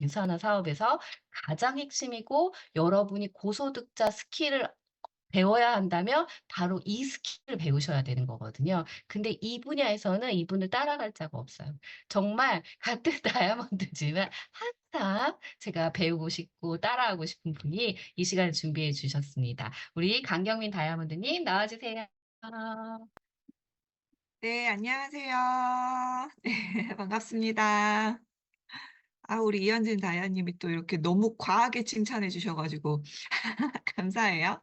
유산화 사업에서 가장 핵심이고 여러분이 고소득자 스킬을 배워야 한다면 바로 이 스킬을 배우셔야 되는 거거든요. 근데 이 분야에서는 이분을 따라갈 자가 없어요. 정말 같은 다이아몬드지만 항상 제가 배우고 싶고 따라하고 싶은 분이 이 시간을 준비해 주셨습니다. 우리 강경민 다이아몬드님 나와 주세요. 네, 안녕하세요. 네, 반갑습니다. 우리 이현진 다이아님이 또 이렇게 너무 과하게 칭찬해 주셔 가지고 감사해요.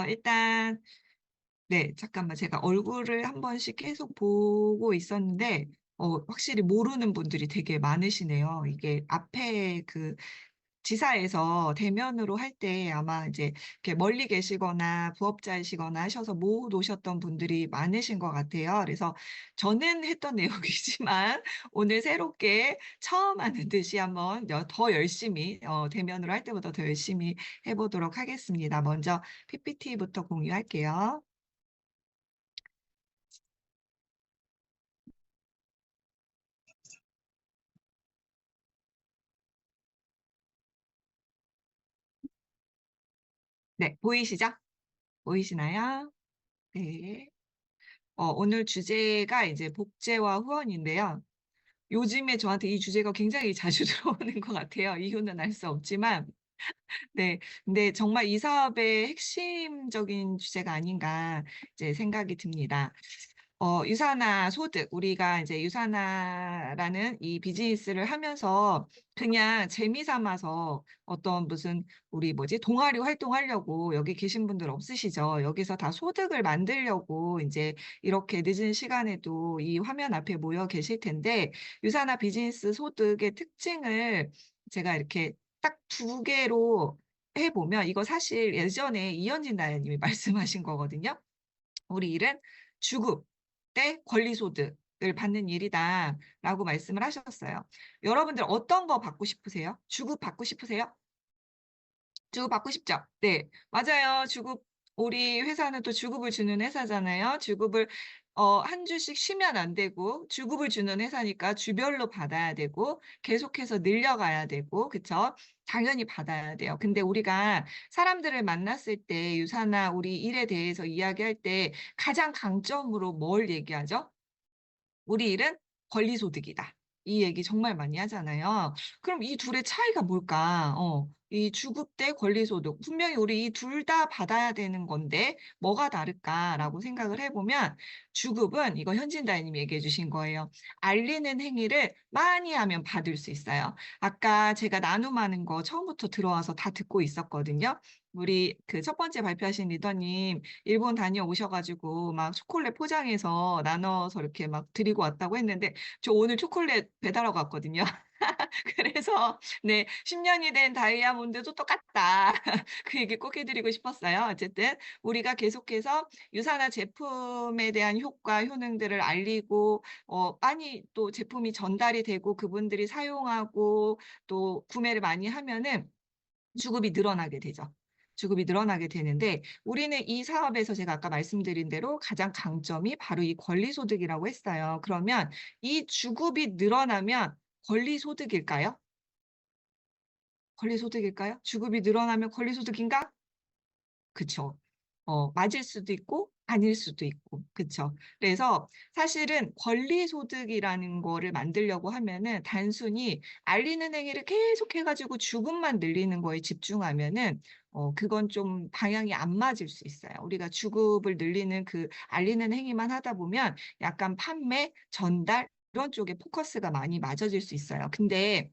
일단 네, 잠깐만 제가 얼굴을 한 번씩 계속 보고 있었는데 확실히 모르는 분들이 되게 많으시네요. 이게 앞에 그 지사에서 대면으로 할 때 아마 이제 이렇게 멀리 계시거나 부업자이시거나 하셔서 못 오셨던 분들이 많으신 것 같아요. 그래서 저는 했던 내용이지만 오늘 새롭게 처음 하는 듯이 한번 더 열심히 대면으로 할 때보다 더 열심히 해 보도록 하겠습니다. 먼저 PPT부터 공유할게요. 네, 보이시죠? 보이시나요? 네. 오늘 주제가 이제 복제와 후원인데요. 요즘에 저한테 이 주제가 굉장히 자주 들어오는 것 같아요. 이유는 알 수 없지만. 네. 근데 정말 이 사업의 핵심적인 주제가 아닌가 이제 생각이 듭니다. 유산화 소득, 우리가 이제 유산화라는 이 비즈니스를 하면서 그냥 재미 삼아서 어떤 무슨 우리 뭐지 동아리 활동하려고 여기 계신 분들 없으시죠? 여기서 다 소득을 만들려고 인제 이렇게 늦은 시간에도 이 화면 앞에 모여 계실 텐데 유산화 비즈니스 소득의 특징을 제가 이렇게 딱 두 개로 해 보면 이거 사실 예전에 이현진 다이아님이 말씀하신 거거든요. "우리 일은 주급 대 권리소득을 받는 일이다."라고 말씀을 하셨어요. 여러분들 어떤 거 받고 싶으세요? 주급 받고 싶으세요? 주급 받고 싶죠? 네. 맞아요. 주급 우리 회사는 또 주급을 주는 회사잖아요. 주급을 한 주씩 쉬면 안 되고 주급을 주는 회사니까 주별로 받아야 되고 계속해서 늘려가야 되고 그쵸? 당연히 받아야 돼요. 근데 우리가 사람들을 만났을 때 유사나 우리 일에 대해서 이야기할 때 가장 강점으로 뭘 얘기하죠? "우리 일은 권리소득이다." 이 얘기 정말 많이 하잖아요. 그럼 이 둘의 차이가 뭘까? 이 주급 대 권리소득. 분명히 우리 이 둘 다 받아야 되는 건데 '뭐가 다를까?'라고 생각을 해 보면 주급은 이거 현진 다이님이 얘기해 주신 거예요. 알리는 행위를 많이 하면 받을 수 있어요. 아까 제가 나눔하는 거 처음부터 들어와서 다 듣고 있었거든요. 우리 그 첫 번째 발표하신 리더님 일본 다녀오셔 가지고 막 초콜릿 포장해서 나눠서 이렇게 막 드리고 왔다고 했는데 저 오늘 초콜릿 배달하고 왔거든요. 그래서 네 10 년이 된 다이아몬드도 똑같다. 그 얘기 꼭 해 드리고 싶었어요. 어쨌든 우리가 계속해서 유산화 제품에 대한 효과, 효능들을 알리고 많이 또 제품이 전달이 되고 그분들이 사용하고 또 구매를 많이 하면은 주급이 늘어나게 되죠. 주급이 늘어나게 되는데 우리는 이 사업에서 제가 아까 말씀드린 대로 가장 강점이 바로 이 권리소득이라고 했어요. 그러면 이 주급이 늘어나면 권리소득일까요? 권리소득일까요? 주급이 늘어나면 권리소득인가? 그쵸. 맞을 수도 있고 아닐 수도 있고. 그쵸. 그래서 사실은 권리소득이라는 거를 만들려고 하면은 단순히 알리는 행위를 계속해 가지고 주급만 늘리는 거에 집중하면은 그건 좀 방향이 안 맞을 수 있어요. 우리가 주급을 늘리는 그 알리는 행위만 하다 보면 약간 판매, 전달 이런 쪽에 포커스가 많이 맞아질 수 있어요. 근데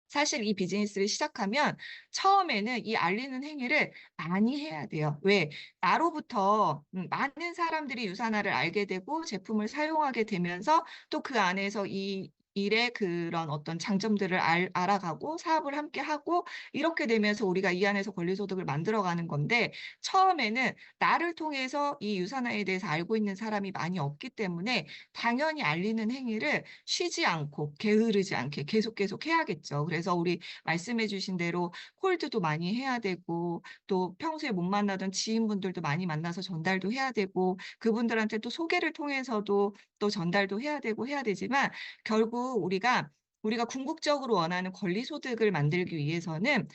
사실 이 비즈니스를 시작하면 처음에는 이 알리는 행위를 많이 해야 돼요. 왜? 나로부터 많은 사람들이 유산화를 알게 되고 제품을 사용하게 되면서 또 그 안에서 이 일의 그런 어떤 장점들을 알아가고 사업을 함께 하고 이렇게 되면서 우리가 이 안에서 권리소득을 만들어가는 건데 처음에는 나를 통해서 이 유산화에 대해서 알고 있는 사람이 많이 없기 때문에 당연히 알리는 행위를 쉬지 않고 게으르지 않게 계속 해야겠죠. 그래서 우리 말씀해 주신 대로 콜드도 많이 해야 되고 또 평소에 못 만나던 지인분들도 많이 만나서 전달도 해야 되고 그분들한테 또 소개를 통해서도 또 전달도 해야 되고 해야 되지만 결국 우리가 우리가 궁극적으로 원하는 권리소득을 만들기 위해서는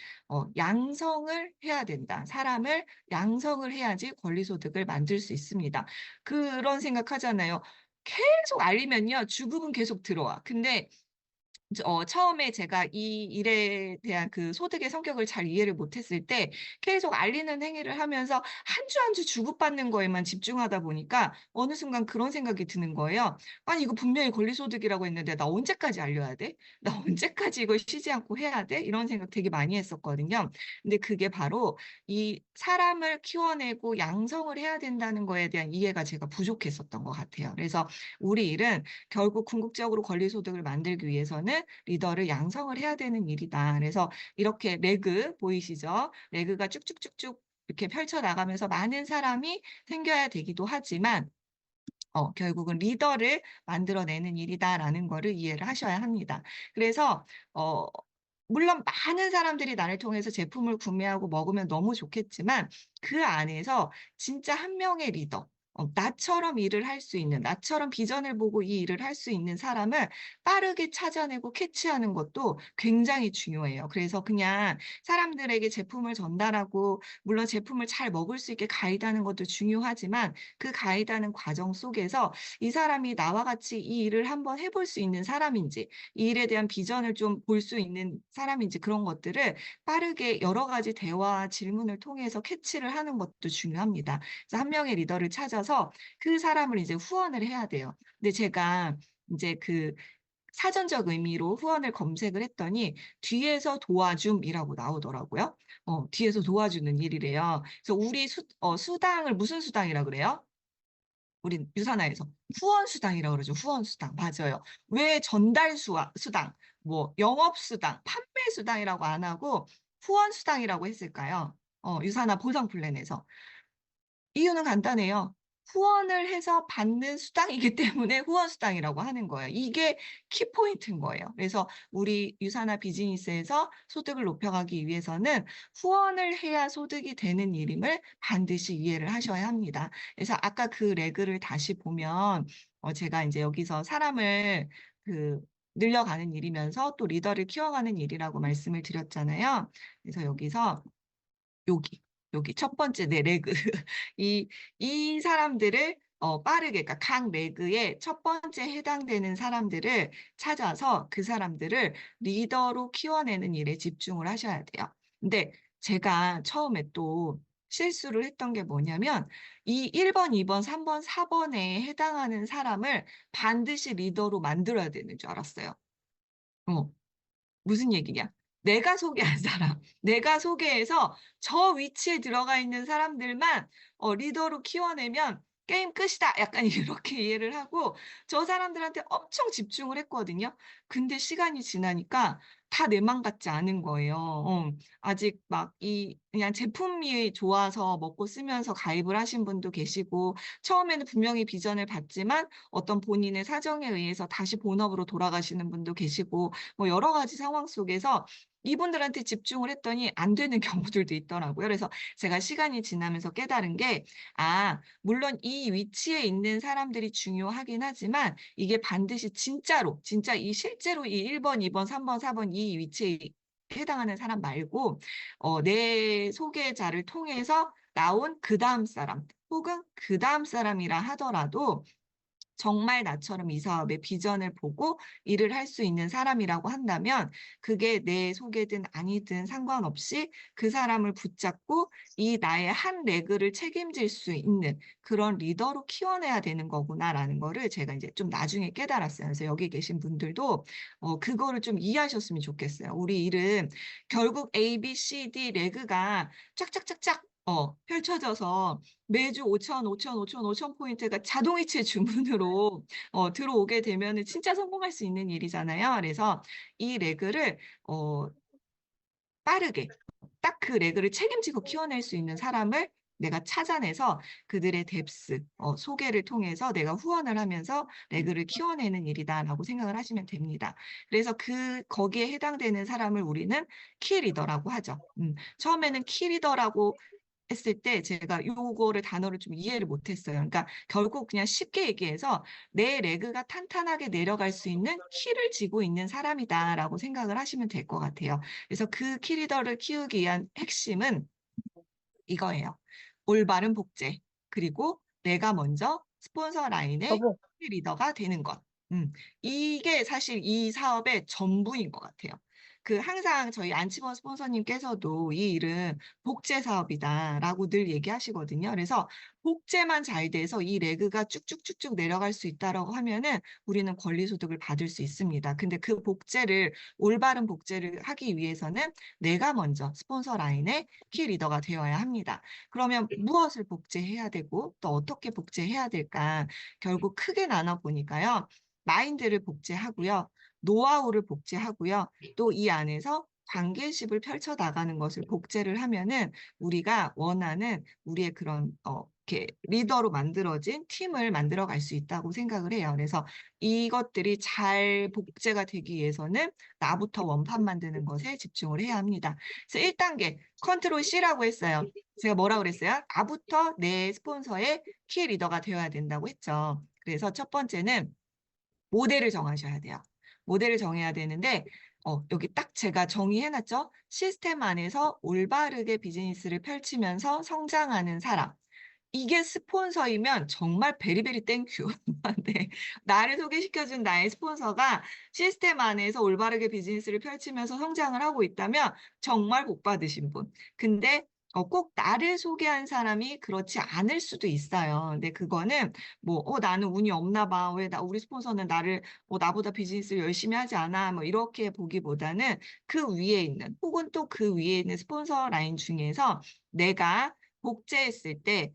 양성을 해야 된다. 사람을 양성을 해야지 권리소득을 만들 수 있습니다. 그런 생각하잖아요. 계속 알리면요. 주급은 계속 들어와. 근데 처음에 제가 이 일에 대한 그 소득의 성격을 잘 이해를 못했을 때 계속 알리는 행위를 하면서 한 주 한 주 주고받는 거에만 집중하다 보니까 어느 순간 그런 생각이 드는 거예요. '아니 이거 분명히 권리소득이라고 했는데 나 언제까지 알려야 돼? 나 언제까지 이걸 쉬지 않고 해야 돼?' 이런 생각 되게 많이 했었거든요. 근데 그게 바로 이 사람을 키워내고 양성을 해야 된다는 거에 대한 이해가 제가 부족했었던 것 같아요. 그래서 우리 일은 결국 궁극적으로 권리소득을 만들기 위해서는 리더를 양성을 해야 되는 일이다. 그래서 이렇게 레그 보이시죠? 레그가 쭉쭉쭉쭉 이렇게 펼쳐 나가면서 많은 사람이 생겨야 되기도 하지만 결국은 리더를 만들어내는 일이다라는 거를 이해를 하셔야 합니다. 그래서 어 물론 많은 사람들이 나를 통해서 제품을 구매하고 먹으면 너무 좋겠지만 그 안에서 진짜 한 명의 리더, 나처럼 일을 할 수 있는, 나처럼 비전을 보고 이 일을 할 수 있는 사람을 빠르게 찾아내고 캐치하는 것도 굉장히 중요해요. 그래서 그냥 사람들에게 제품을 전달하고 물론 제품을 잘 먹을 수 있게 가이드하는 것도 중요하지만 그 가이드하는 과정 속에서 이 사람이 나와 같이 이 일을 한번 해볼 수 있는 사람인지 이 일에 대한 비전을 좀 볼 수 있는 사람인지 그런 것들을 빠르게 여러 가지 대화와 질문을 통해서 캐치를 하는 것도 중요합니다. 그래서 한 명의 리더를 찾아서 그 사람을 이제 후원을 해야 돼요. 근데 제가 인제 그 사전적 의미로 후원을 검색을 했더니 뒤에서 도와줌이라고 나오더라고요. 뒤에서 도와주는 일이래요. 그래서 우리 수당을 무슨 수당이라 그래요? 우린 유산화에서 후원 수당이라고 그러죠. 후원 수당. 맞아요. 왜 전달 수당, 뭐 영업 수당, 판매 수당이라고 안 하고 후원 수당이라고 했을까요? 유산화 보상 플랜에서. 이유는 간단해요. 후원을 해서 받는 수당이기 때문에 후원 수당이라고 하는 거예요. 이게 키포인트인 거예요. 그래서 우리 유산화 비즈니스에서 소득을 높여가기 위해서는 후원을 해야 소득이 되는 일임을 반드시 이해를 하셔야 합니다. 그래서 아까 그 레그를 다시 보면 제가 인제 여기서 사람을 그 늘려가는 일이면서 또 리더를 키워가는 일이라고 말씀을 드렸잖아요. 그래서 여기서 여기, 여기 첫 번째 네 레그. 이 사람들을 빠르게 그러니까 각 레그의 첫 번째 해당되는 사람들을 찾아서 그 사람들을 리더로 키워내는 일에 집중을 하셔야 돼요. 근데 제가 처음에 또 실수를 했던 게 뭐냐면 이 1 번, 2 번, 3 번, 4 번에 해당하는 사람을 반드시 리더로 만들어야 되는 줄 알았어요. 어. 무슨 얘기냐? 내가 소개한 사람, 내가 소개해서 저 위치에 들어가 있는 사람들만 리더로 키워내면 '게임 끝이다.' 약간 이렇게 이해를 하고 저 사람들한테 엄청 집중을 했거든요. 근데 시간이 지나니까 다 내 맘 같지 않은 거예요. 아직 막 그냥 제품이 좋아서 먹고 쓰면서 가입을 하신 분도 계시고 처음에는 분명히 비전을 봤지만 어떤 본인의 사정에 의해서 다시 본업으로 돌아가시는 분도 계시고 뭐 여러 가지 상황 속에서 이분들한테 집중을 했더니 안 되는 경우들도 있더라고요. 그래서 제가 시간이 지나면서 깨달은 게 물론 이 위치에 있는 사람들이 중요하긴 하지만 이게 반드시 진짜로 진짜 이 실제로 이 1 번, 2 번, 3 번, 4번 이 위치에 해당하는 사람 말고 내 소개자를 통해서 나온 그다음 사람 혹은 그다음 사람이라 하더라도 정말 나처럼 이 사업의 비전을 보고 일을 할 수 있는 사람이라고 한다면 그게 내 소개든 아니든 상관없이 그 사람을 붙잡고 이 나의 한 레그를 책임질 수 있는 그런 리더로 키워내야 되는 거구나라는 거를 제가 이제 좀 나중에 깨달았어요. 그래서 여기 계신 분들도 그거를 좀 이해하셨으면 좋겠어요. 우리 일은 결국 A, B, C, D 레그가 쫙쫙쫙쫙 펼쳐져서 매주 5,000, 5,000, 5,000, 5,000 포인트가 자동이체 주문으로 들어오게 되면은 진짜 성공할 수 있는 일이잖아요. 그래서 이 레그를 어 빠르게 딱 그 레그를 책임지고 키워낼 수 있는 사람을 내가 찾아내서 그들의 뎁스 소개를 통해서 내가 후원을 하면서 레그를 키워내는 일이다라고 생각을 하시면 됩니다. 그래서 거기에 해당되는 사람을 우리는 키 리더라고 하죠. 처음에는 키 리더라고 했을 때 제가 요거를 단어를 좀 이해를 못했어요. 그러니까 결국 그냥 쉽게 얘기해서 내 레그가 탄탄하게 내려갈 수 있는 키를 쥐고 있는 사람이다라고 생각을 하시면 될 것 같아요. 그래서 그 키리더를 키우기 위한 핵심은 이거예요. 올바른 복제. 그리고 내가 먼저 스폰서 라인의 여보, 리더가 되는 것. 이게 사실 이 사업의 전부인 것 같아요. 항상 저희 안치번 스폰서님께서도 이 일은 복제 사업이다라고 늘 얘기하시거든요. 그래서 복제만 잘 돼서 이 레그가 쭉쭉쭉쭉 내려갈 수 있다라고 하면은 우리는 권리소득을 받을 수 있습니다. 근데 그 복제를, 올바른 복제를 하기 위해서는 내가 먼저 스폰서 라인의 키 리더가 되어야 합니다. 그러면 무엇을 복제해야 되고 또 어떻게 복제해야 될까? 결국 크게 나눠 보니까요. 마인드를 복제하고요. 노하우를 복제하고요. 또 이 안에서 관계식을 펼쳐 나가는 것을 복제를 하면은 우리가 원하는 우리의 그런 이렇게 리더로 만들어진 팀을 만들어 갈 수 있다고 생각을 해요. 그래서 이것들이 잘 복제가 되기 위해서는 나부터 원판 만드는 것에 집중을 해야 합니다. 그래서 1단계 컨트롤 C라고 했어요. 제가 뭐라 그랬어요? 나부터 내 스폰서의 키 리더가 되어야 된다고 했죠. 그래서 첫 번째는 모델을 정하셔야 돼요. 모델을 정해야 되는데 여기 딱 제가 정의해놨죠? 시스템 안에서 올바르게 비즈니스를 펼치면서 성장하는 사람. 이게 스폰서이면 정말 베리베리 땡큐. 네. 나를 소개시켜준 나의 스폰서가 시스템 안에서 올바르게 비즈니스를 펼치면서 성장을 하고 있다면 정말 복 받으신 분. 근데 꼭 나를 소개한 사람이 그렇지 않을 수도 있어요. 근데 그거는 나는 운이 없나 봐. 왜 우리 스폰서는 나보다 비즈니스를 열심히 하지 않아. 이렇게 보기보다는 그 위에 있는, 혹은 또 그 위에 있는 스폰서 라인 중에서 내가 복제했을 때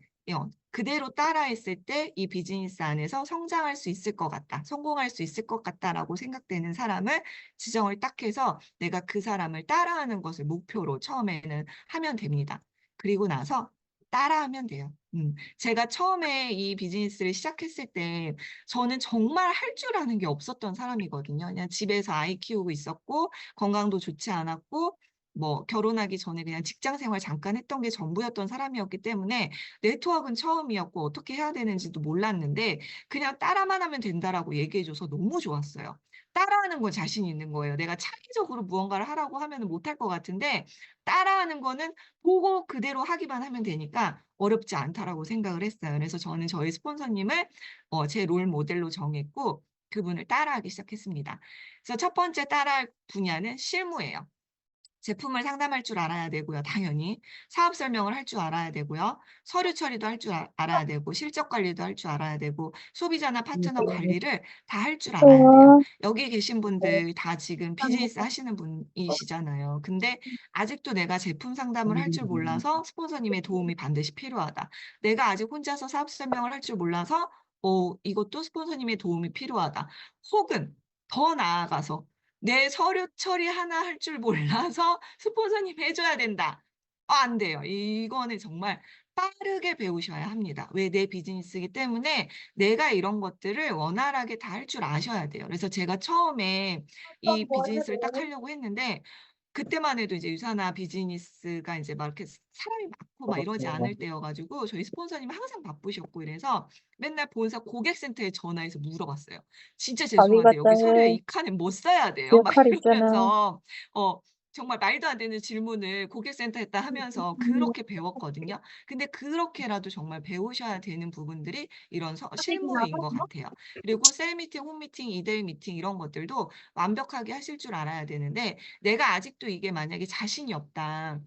그대로 따라했을 때 이 비즈니스 안에서 성장할 수 있을 것 같다, 성공할 수 있을 것 같다라고 생각되는 사람을 지정을 딱 해서 내가 그 사람을 따라하는 것을 목표로 처음에는 하면 됩니다. 그리고 나서 따라하면 돼요. 제가 처음에 이 비즈니스를 시작했을 때 저는 정말 할 줄 아는 게 없었던 사람이거든요. 그냥 집에서 아이 키우고 있었고 건강도 좋지 않았고 결혼하기 전에 그냥 직장 생활 잠깐 했던 게 전부였던 사람이었기 때문에 네트워크는 처음이었고 어떻게 해야 되는지도 몰랐는데 그냥 따라만 하면 된다라고 얘기해줘서 너무 좋았어요. 따라하는 건 자신 있는 거예요. 내가 창의적으로 무언가를 하라고 하면 못할 것 같은데 따라하는 거는 보고 그대로 하기만 하면 되니까 어렵지 않다라고 생각을 했어요. 그래서 저는 저희 스폰서님을 제 롤 모델로 정했고 그분을 따라하기 시작했습니다. 그래서 첫 번째 따라할 분야는 실무예요. 제품을 상담할 줄 알아야 되고요. 당연히. 사업 설명을 할 줄 알아야 되고요. 서류 처리도 할 줄 알아야 되고 실적 관리도 할 줄 알아야 되고 소비자나 파트너 관리를 다 할 줄 알아야 돼요. 여기 계신 분들 다 지금 비즈니스 하시는 분이시잖아요. 근데 아직도 내가 제품 상담을 할 줄 몰라서 스폰서님의 도움이 반드시 필요하다. 내가 아직 혼자서 사업 설명을 할 줄 몰라서 이것도 스폰서님의 도움이 필요하다. 혹은 더 나아가서 내 서류 처리 하나 할 줄 몰라서 스폰서님 해줘야 된다. 안 돼요. 이거는 정말 빠르게 배우셔야 합니다. 왜? 내 비즈니스이기 때문에 내가 이런 것들을 원활하게 다 할 줄 아셔야 돼요. 그래서 제가 처음에 이 비즈니스를 딱 하려고 했는데 그때만 해도 이제 유사나 비즈니스가 이제 막 이렇게 사람이 많고 막 이러지 않을 때여가지고 저희 스폰서님이 항상 바쁘셨고 이래서 맨날 본사 고객센터에 전화해서 물어봤어요. 진짜 자기가 죄송한데 여기 서류에 짤 이 칸은 뭐 써야 돼요? 막 역할 있잖아. 이러면서 정말 말도 안 되는 질문을 고객센터에다 하면서 그렇게 배웠거든요. 근데 그렇게라도 정말 배우셔야 되는 부분들이 이런 실무인 것 같아요. 그리고 셀 미팅, 홈 미팅, 2대1 미팅 이런 것들도 완벽하게 하실 줄 알아야 되는데 내가 아직도 이게 만약에 자신이 없다.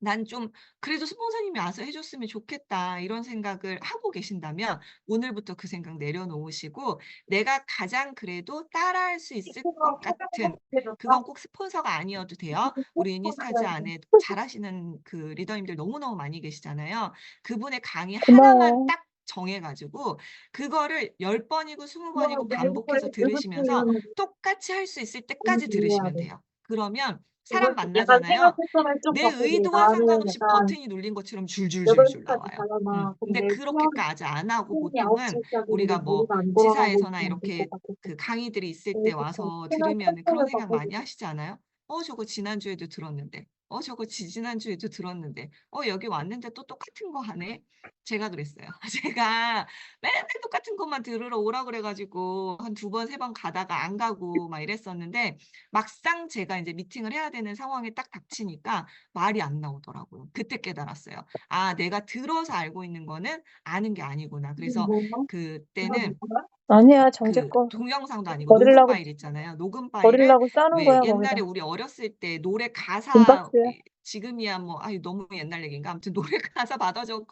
난 좀 그래도 스폰서님이 와서 해 줬으면 좋겠다 이런 생각을 하고 계신다면 오늘부터 그 생각 내려놓으시고 내가 가장 그래도 따라할 수 있을 것 같은 그건 꼭 스폰서가 아니어도 돼요. 우리 유니스타즈 안에 잘하시는 그 리더님들 너무너무 많이 계시잖아요. 그분의 강의 하나만 고마워. 딱 정해 가지고 그거를 10번이고 20번이고 반복해서 들으시면서 똑같이 할 수 있을 때까지 들으시면 돼요. 그러면 사람 약간 생활 만나잖아요. 패턴을 좀 내 바꾸지. 의도와 나는 상관없이 약간 버튼이 눌린 것처럼 줄줄줄줄 8시까지 나와요. 자잖아. 그럼 근데 내 그렇게까지 안 하고 수면이 9시 보통은 시작인데 우리가 머리가 안 돌아가고 지사에서나 있으면 안 될 것 이렇게 같아서. 그 강의들이 있을 때 그래서 좀 와서 생활 들으면 그런 패턴을 생각 많이 바꿔주고 하시지 않아요? 저거 지난주에도 들었는데. 저거 지지난주에도 들었는데. 여기 왔는데 또 똑같은 거 하네." 제가 그랬어요. 제가 맨날 똑같은 것만 들으러 오라 그래 가지고 한 2번 3번 가다가 안 가고 막 이랬었는데 막상 제가 인제 미팅을 해야 되는 상황에 딱 닥치니까 말이 안 나오더라고요. 그때 깨달았어요. '아 내가 들어서 알고 있는 거는 아는 게 아니구나.' 그래서 그때는 아니야, 정제 그 거. 동영상도 아니고 녹음 버리려고 파일 있잖아요. 녹음 파일을 버리려고 싸는 왜 거야, 옛날에 거기다. 우리 어렸을 때 노래 가사 금박스야. 지금이야 뭐 너무 옛날 얘기인가? 아무튼 노래 가사 받아 적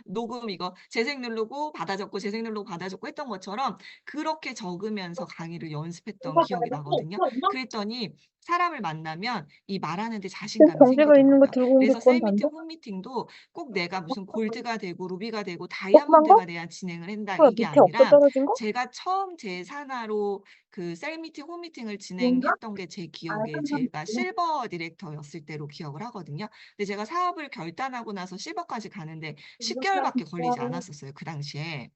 녹음 이거 재생 누르고 받아 적고 재생 누르고 받아 적고 했던 것처럼 그렇게 적으면서 강의를 연습했던 기억이 나거든요. 그랬더니 사람을 만나면 이 말하는 데 자신감이 정제가 있는 거 생기더라고요. 들고 온 게 그래서 그건 셀 단데? 미팅, 홈 미팅도 꼭 내가 무슨 골드가 되고 루비가 되고 조그만 거? 다이아몬드가 돼야 진행을 한다 뭐야, 이게 밑에 없어, 아니라 떨어진 거? 제가 처음 제 산하로 그 셀 미팅, 홈 미팅을 뭔가? 진행했던 게 제 기억에 제가 실버 디렉터였을 때로 기억을 하거든요. 근데 제가 사업을 결단하고 나서 실버까지 가는데 10 개월밖에 걸리지 않았었어요, 그 당시에.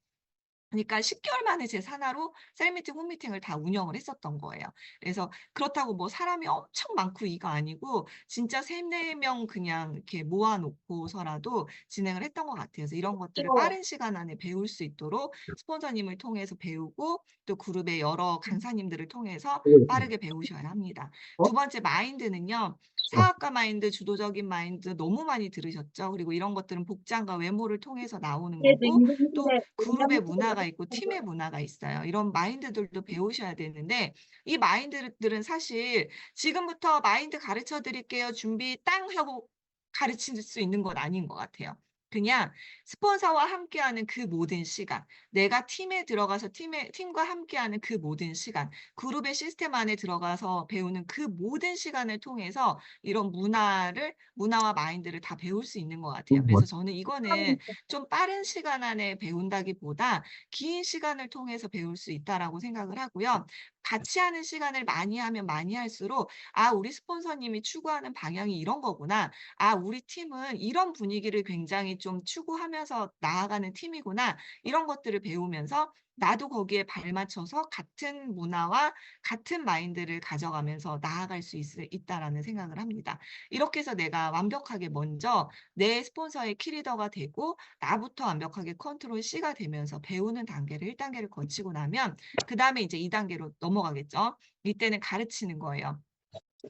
그러니까 10 개월 만에 제 산하로 셀 미팅, 홈 미팅을 다 운영을 했었던 거예요. 그래서 그렇다고 뭐 사람이 엄청 많고 이거 아니고 진짜 3-4명 그냥 이렇게 모아 놓고서라도 진행을 했던 것 같아요. 그래서 이런 것들을 빠른 시간 안에 배울 수 있도록 스폰서님을 통해서 배우고 또 그룹의 여러 강사님들을 통해서 빠르게 배우셔야 합니다. 두 번째 마인드는요. 사업가 마인드, 주도적인 마인드 너무 많이 들으셨죠? 그리고 이런 것들은 복장과 외모를 통해서 나오는 거고 또 그룹의 문화가 있고 팀의 문화가 있어요. 이런 마인드들도 배우셔야 되는데 이 마인드들은 사실 "지금부터 마인드 가르쳐 드릴게요. 준비 땅." 하고 가르칠 수 있는 건 아닌 것 같아요. 그냥 스폰서와 함께하는 그 모든 시간, 내가 팀에 들어가서 팀과 함께하는 그 모든 시간, 그룹의 시스템 안에 들어가서 배우는 그 모든 시간을 통해서 이런 문화와 마인드를 다 배울 수 있는 것 같아요. 그래서 저는 이거는 좀 빠른 시간 안에 배운다기보다 긴 시간을 통해서 배울 수 있다라고 생각을 하고요. 같이 하는 시간을 많이 하면 많이 할수록 '아 우리 스폰서님이 추구하는 방향이 이런 거구나. 아 우리 팀은 이런 분위기를 굉장히 좀 추구하면서 나아가는 팀이구나.' 이런 것들을 배우면서 나도 거기에 발맞춰서 같은 문화와 같은 마인드를 가져가면서 나아갈 수 있다라는 생각을 합니다. 이렇게 해서 내가 완벽하게 먼저 내 스폰서의 키리더가 되고 나부터 완벽하게 컨트롤 C가 되면서 배우는 단계를 1 단계를 거치고 나면 그다음에 이제 2 단계로 넘어가겠죠. 이때는 가르치는 거예요.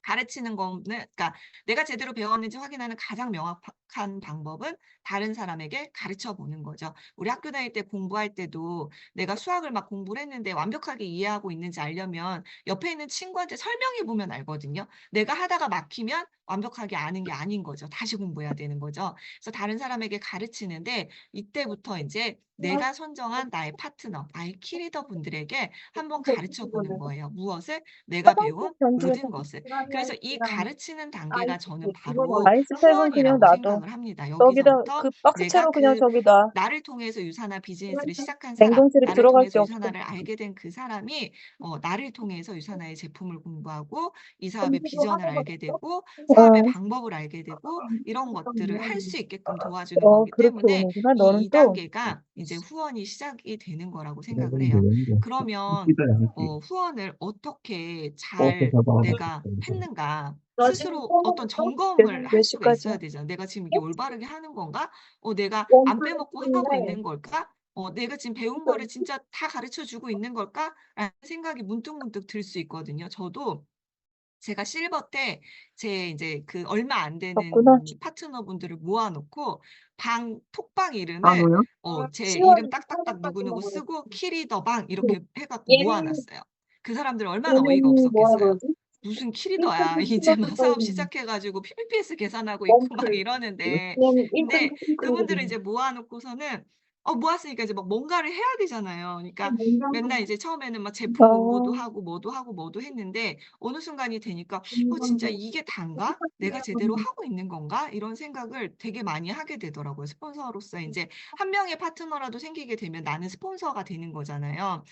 가르치는 거는 그러니까 내가 제대로 배웠는지 확인하는 가장 명확한 방법은 다른 사람에게 가르쳐 보는 거죠. 우리 학교 다닐 때 공부할 때도 내가 수학을 막 공부를 했는데 완벽하게 이해하고 있는지 알려면 옆에 있는 친구한테 설명해 보면 알거든요. 내가 하다가 막히면 완벽하게 아는 게 아닌 거죠. 다시 공부해야 되는 거죠. 그래서 다른 사람에게 가르치는데 이때부터 인제 내가 선정한 나의 파트너, 나의 키리더 분들에게 한번 가르쳐 보는 거예요. 무엇을? 내가 화장품 배운 변기에서 모든 것을. 드라이할 그래서 이 때랑 가르치는 단계가 저는 이거는 바로 아이스팩은 그냥 후원이라고 놔둬. 생각을 합니다. 여기다 여기서부터 그 내가 박스채로 그냥 그 저기 놔. 나를 통해서 유산화 비즈니스를 시작한 사람, 냉동실에 나를 들어갈 게 통해서 없어. 유산화를 알게 된 그 사람이 나를 통해서 유산화의 제품을 공부하고 이 사업의 공부도 비전을 하는 거 알게 되고 사업의 어. 방법을 알게 되고 이런 것들을 할 수 있게끔 도와주는 거기 그렇게 때문에 오는구나. 이 너는 2 또 단계가 이제 후원이 시작이 되는 거라고 생각을 해요. 그러면 후원을 어떻게 잘 내가 했는가 너 지금 스스로 어떤 공부했어? 점검을 계산이 할 몇 수가 있어야 시까지야? 되잖아요. '내가 지금 이게 올바르게 하는 건가? 내가 안 빼먹고 하고 원플러스인데 있는 걸까? 내가 지금 배운 거를 진짜 다 가르쳐 주고 있는 걸까?'라는 생각이 문득문득 들 수 있거든요. 저도 제가 실버 때 제 인제 그 얼마 안 졌구나. 되는 파트너분들을 모아 놓고 톡방 아, 이름을 뭐야? 제 10월 이름 딱딱딱 4일까지 누구누구 먹으래. 쓰고 키리더방 이렇게 해 갖고 모아 얘는 놨어요. 그 사람들 얼마나 어이가 얘는 뭐라 없었겠어요. 그러지? 무슨 키리더야. 1.3 이제 막 사업 플러스거든. 시작해 가지고 PPS 계산하고 있고 막 원 이러는데 얘는 근데 1.3 그분들을 플러스거든. 이제 모아 놓고서는 모았으니까 이제 막 뭔가를 해야 되잖아요. 그러니까 맨날 이제 처음에는 막 제품 공부도 어. 하고 뭐도 하고 뭐도 했는데 어느 순간이 되니까 '진짜 이게 단가? 내가 제대로 하고 있는 건가?' 이런 생각을 되게 많이 하게 되더라고요. 스폰서로서 인제 한 명의 파트너라도 생기게 되면 나는 스폰서가 되는 거잖아요.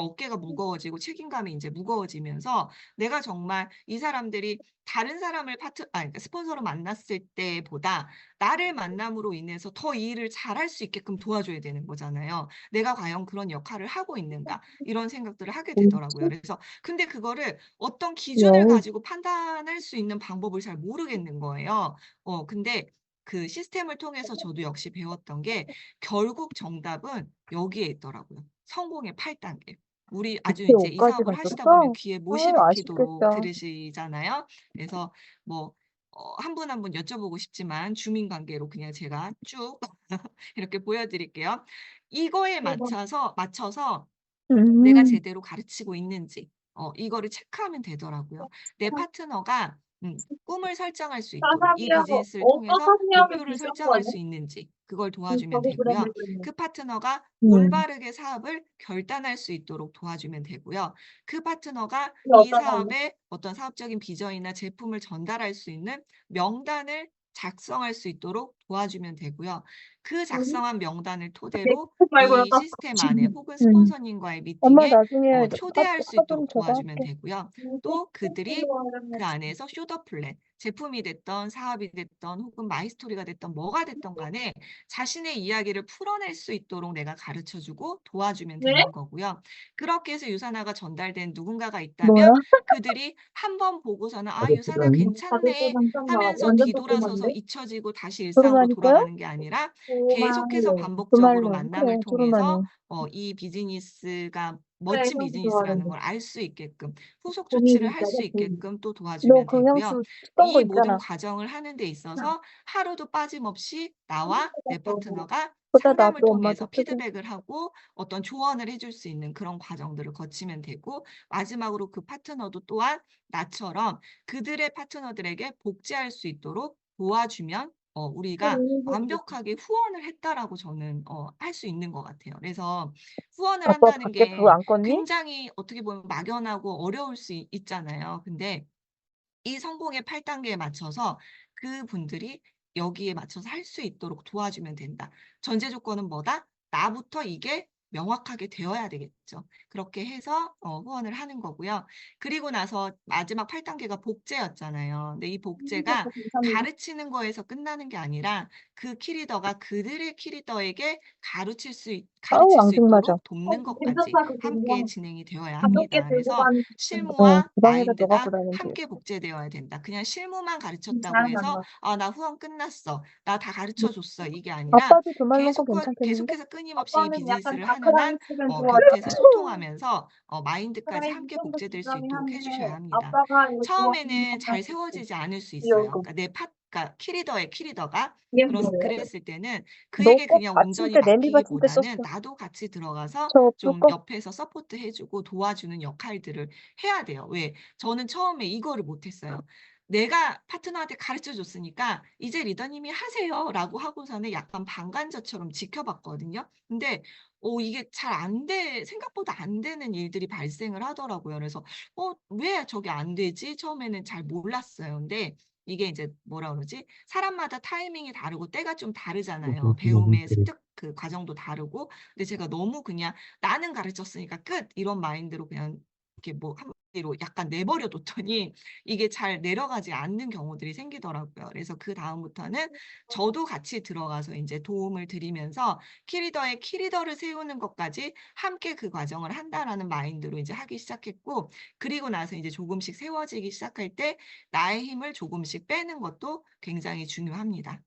어깨가 무거워지고 책임감이 이제 무거워지면서 내가 정말 이 사람들이 다른 사람을 그러니까 스폰서로 만났을 때보다 나를 만남으로 인해서 더 이 일을 잘할 수 있게끔 도와줘야 되는 거잖아요. 내가 과연 그런 역할을 하고 있는가 이런 생각들을 하게 되더라고요. 그래서 근데 그거를 어떤 기준을 영, 가지고 판단할 수 있는 방법을 잘 모르겠는 거예요. 근데 그 시스템을 통해서 저도 역시 배웠던 게 결국 정답은 여기에 있더라고요. 성공의 8단계. 우리 아주 밑에 이제 이 5까지 사업을 하시다 보면 갔었어? 귀에 아, 못이 박히도록 아쉽겠다. 들으시잖아요. 그래서 뭐 한 분 한 분 여쭤보고 싶지만 주민 관계로 그냥 제가 쭉 이렇게 보여드릴게요. 이거에 맞춰서 내가 음, 제대로 가르치고 있는지 이거를 체크하면 되더라고요. 내 파트너가 꿈을 설정할 수 있도록 이 사사기하고 비즈니스를 어떤 통해서 사기하면 목표를 설정할 비슷하거든요. 수 있는지 그걸 도와주면 저도 그래 되고요. 보이네. 그 파트너가 음, 올바르게 사업을 결단할 수 있도록 도와주면 되고요. 그 파트너가 이게 이 어떤 사람? 사업의 어떤 사업적인 비전이나 제품을 전달할 수 있는 명단을 작성할 수 있도록 도와주면 되고요. 그 작성한 명단을 토대로 내 말고는 이 딱 시스템 안에 혹은 음. 스폰서님과의 엄마 미팅에 나중에 초대할 수 화분 있도록 저거 도와주면 할게. 되고요. 또 그들이 그 안에서 쇼더 플랜, 제품이 됐던 사업이 됐던 혹은 마이스토리가 됐던 뭐가 됐던 간에 자신의 이야기를 풀어낼 수 있도록 내가 가르쳐주고 도와주면 네? 되는 거고요. 그렇게 해서 유산화가 전달된 누군가가 뭐야? 있다면 그들이 한번 보고서는 아, 유산화 다들 괜찮네 당첨 나가고 하면서 완전 뒤돌아서서 조그만데? 잊혀지고 다시 일상으로 두루마리 거야? 돌아가는 게 아니라 계속해서 조그만해. 반복적으로 두말론. 만남을 그래, 통해서 두루마리. 이 비즈니스가 그래, 멋진 형도 비즈니스라는 좋아하는데. 걸 알 수 있게끔 후속 조치를 고민이 할 수 있잖아, 고민. 있게끔 또 너 도와주면 되고요. 경양수 뜯던 거 이 모든 있잖아. 과정을 하는 데 있어서 하루도 빠짐없이 나와 내 파트너가 그다 상담을 놔도 통해서 엄마도 쓰게. 피드백을 하고 어떤 조언을 해줄 수 있는 그런 과정들을 거치면 되고 마지막으로 그 파트너도 또한 나처럼 그들의 파트너들에게 복제할 수 있도록 도와주면 우리가 완벽하게 후원을 했다라고 저는 할 수 있는 것 같아요. 그래서 후원을 아빠 한다는 밖에 불 게 안 껐니? 굉장히 어떻게 보면 막연하고 어려울 수 있잖아요. 근데 이 성공의 8단계에 맞춰서 그분들이 여기에 맞춰서 할 수 있도록 도와주면 된다. 전제 조건은 뭐다? 나부터 이게 명확하게 되어야 되겠죠. 그렇게 해서 후원을 하는 거고요. 그리고 나서 마지막 8단계가 복제였잖아요. 근데 이 복제가 가르치는 거에서 끝나는 게 아니라 그 키리더가 그들의 키리더에게 아우, 가르칠 수 앙증맞아. 있도록 돕는 것까지 괜찮다, 그 함께 그냥 진행이 되어야 가볍게 합니다. 들고 그래서 가는 실무와 주방에다 넣어갖고 마인드가 다니면 함께 되겠다. 복제되어야 된다. 그냥 실무만 가르쳤다고 잘하는 해서 거. 아, 나 후원 끝났어. 나 다 가르쳐 줬어. 이게 아니라 아빠도 두말론 거 괜찮겠는데? 계속해서 끊임없이 이 아빠는 약간 비즈니스를 하는 한 다크라인 스타일은 좋아해. 곁에서 소통하면서 마인드까지 다크라인 함께 좀더 복제될 수 긴장이 있도록 한데 해주셔야 합니다. 아빠가 이거 좋아하는 처음에는 거 잘 같았어. 세워지지 않을 수 이 있어요. 얼굴. 그러니까 그러니까 키리더가 얘 뭐예요? 그랬을 때는 너 그에게 꼭 그냥 온전히 받침대, 냄비 받침대 맡기기보다는 썼어. 나도 같이 들어가서 저 불 좀 꺼. 옆에서 서포트 해주고 도와주는 역할들을 해야 돼요. 왜? 저는 처음에 이거를 못했어요. 내가 파트너한테 가르쳐 줬으니까 이제 리더님이 하세요라고 하고서는 약간 방관자처럼 지켜봤거든요. 근데 이게 잘 안 생각보다 안 되는 일들이 발생을 하더라고요. 그래서 왜 저게 안 되지? 처음에는 잘 몰랐어요. 근데 이게 이제 뭐라 그러지? 사람마다 타이밍이 다르고 때가 좀 다르잖아요. 배움의 습득 그 과정도 다르고. 근데 제가 너무 그냥 나는 가르쳤으니까 끝 이런 마인드로 그냥 이렇게 뭐 한마디로 약간 내버려 뒀더니 이게 잘 내려가지 않는 경우들이 생기더라고요. 그래서 그다음부터는 저도 같이 들어가서 이제 도움을 드리면서 키리더를 세우는 것까지 함께 그 과정을 한다라는 마인드로 이제 하기 시작했고 그리고 나서 이제 조금씩 세워지기 시작할 때 나의 힘을 조금씩 빼는 것도 굉장히 중요합니다.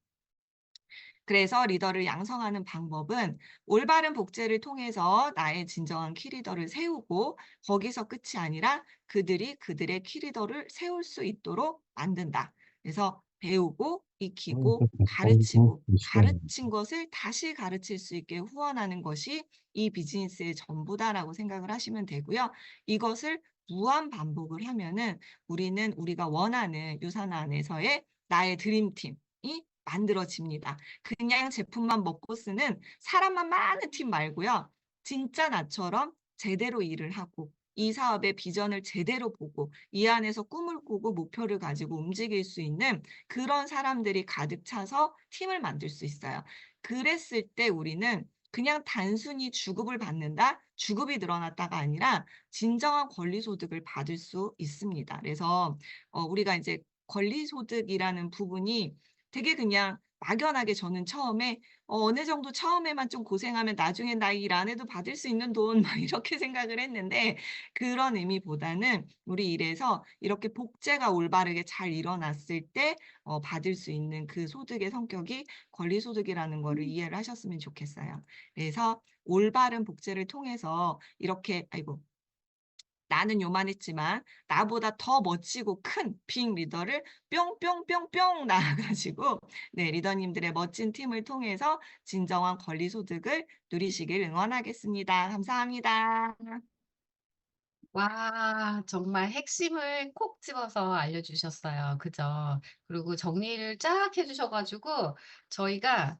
그래서 리더를 양성하는 방법은 올바른 복제를 통해서 나의 진정한 키리더를 세우고 거기서 끝이 아니라 그들이 그들의 키리더를 세울 수 있도록 만든다. 그래서 배우고 익히고 가르치고 가르친 것을 다시 가르칠 수 있게 후원하는 것이 이 비즈니스의 전부다라고 생각을 하시면 되고요. 이것을 무한 반복을 하면은 우리는 우리가 원하는 유산화 안에서의 나의 드림팀이 만들어집니다. 그냥 제품만 먹고 쓰는 사람만 많은 팀 말고요. 진짜 나처럼 제대로 일을 하고 이 사업의 비전을 제대로 보고 이 안에서 꿈을 꾸고 목표를 가지고 움직일 수 있는 그런 사람들이 가득 차서 팀을 만들 수 있어요. 그랬을 때 우리는 그냥 단순히 주급을 받는다, 주급이 늘어났다가 아니라 진정한 권리소득을 받을 수 있습니다. 그래서 우리가 이제 권리소득이라는 부분이 되게 그냥 막연하게 저는 처음에 어느 정도 처음에만 좀 고생하면 나중에 나 일 안 해도 받을 수 있는 돈 막 이렇게 생각을 했는데 그런 의미보다는 우리 일에서 이렇게 복제가 올바르게 잘 일어났을 때 받을 수 있는 그 소득의 성격이 권리소득이라는 거를 이해를 하셨으면 좋겠어요. 그래서 올바른 복제를 통해서 이렇게 아이고 나는 요만했지만 나보다 더 멋지고 큰 빅 리더를 뿅뿅뿅뿅 낳아 가지고 네 리더님들의 멋진 팀을 통해서 진정한 권리 소득을 누리시길 응원하겠습니다. 감사합니다. 와, 정말 핵심을 콕 집어서 알려주셨어요. 그죠? 그리고 정리를 쫙 해주셔가지고 저희가